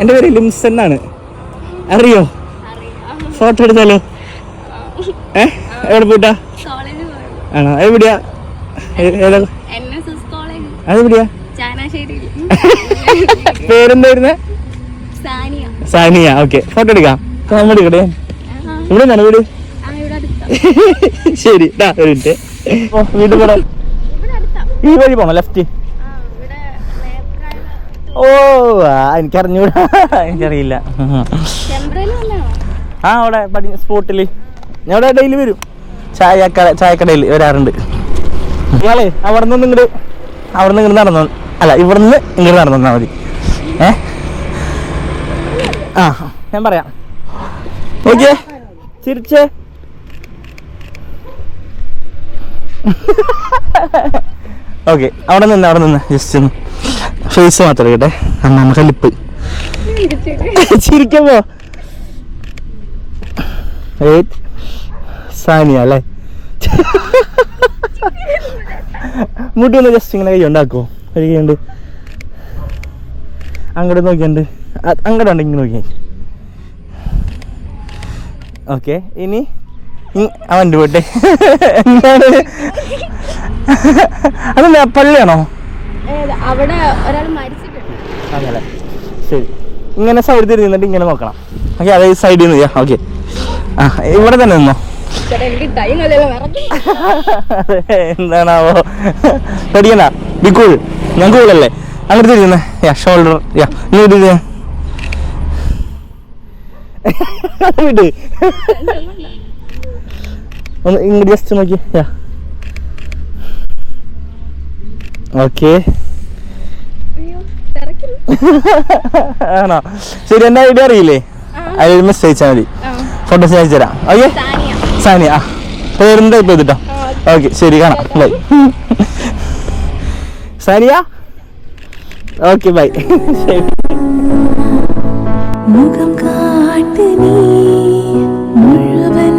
എൻ്റെ പേര് ലിംസ് എന്നാണ്. അറിയോ? ഫോട്ടോ എടുത്താലോ? എവിടെ പോയിട്ടാ? ആണോ? എവിടെയാ? അതെവിടെയാ? പേരെന്തായിരുന്നേ? സാനിയ. ഓക്കെ, ഫോട്ടോ എടുക്കാം. നമ്മൾ എടുക്കട്ടെ. ഇവിടെ നിന്നാണ് വീട്? ശരി, ഒരു മിനിറ്റ്. വീട് കൂടെ ഈ വഴി പോണോ? ലെഫ്റ്റ്? ഓ, എനിക്കറിഞ്ഞൂടാ, എനിക്കറിയില്ല. ആ, അവിടെ സ്പോട്ടില് ഞാൻ ഇവിടെ ഡെയിലി വരും. ചായക്കടയിൽ വരാറുണ്ട്. ഇയാളെ അവിടെ നിന്ന് ഇങ്ങോട്ട് നടന്നു. അല്ല, ഇവിടുന്ന് ഇങ്ങോട്ട് നടന്നു തന്നാ മതി. ആ, ഞാൻ പറയാം. ഓക്കെ, ചിരിച്ചേ. ഓക്കെ, അവിടെ നിന്ന് ജസ്റ്റ് ഒന്ന് ഫേസ് മാത്രം കേട്ടെ. അമ്മ കലിപ്പ് ചിരിക്കുമ്പോ. സാനിയ അല്ലേ? മുടി ഒന്ന് ജസ്റ്റ് ഇങ്ങനെ കൈ ഉണ്ടാക്കുമോ? ഒരു കൈ ഉണ്ട്, അങ്ങോട്ട് നോക്കിയുണ്ട്, അങ്ങോട്ട് ഉണ്ട്, ഇങ്ങനെ നോക്കിയാൽ. ഓക്കെ, ഇനി അവൻ്റെ പോട്ടെ. എന്താണ് അതല്ല, പള്ളിയാണോ? അങ്ങനെ, ശരി. ഇങ്ങനെ സൈഡ് തിരിഞ്ഞിട്ട് ഇങ്ങനെ നോക്കണം. ഓക്കെ, അതായത് സൈഡിൽ നിന്ന് ചെയ്യാം. ഓക്കെ, ആ, ഇവിടെ തന്നെ നിന്നോ. എന്താണാവോ? പേടിക്കണ്ട, ബി കൂൾ. ഞാൻ കൂളല്ലേ? അങ്ങോട്ട് തിരിയുന്നേ. ഷോൾഡർ. വിട്. ഒന്ന് ഇങ്ങോട്ട് ജസ്റ്റ് നോക്കി. ഓക്കെ, ആണോ? ശരി, എൻ്റെ ഐഡിയ അറിയില്ലേ? അതിൽ മെസ്സേജ് അയച്ചാൽ മതി. ഫോട്ടോസ് അയച്ചു തരാം. ഓക്കെ, സാനിയ. ആ, പേരെന്താ ഇപ്പൊ ഇതിട്ടോ? ഓക്കെ, ശരി, കാണാം. ബൈ സാനിയ. Okay, bye. ശരി. മുഖം കാട്ട് നീ മുഴുവൻ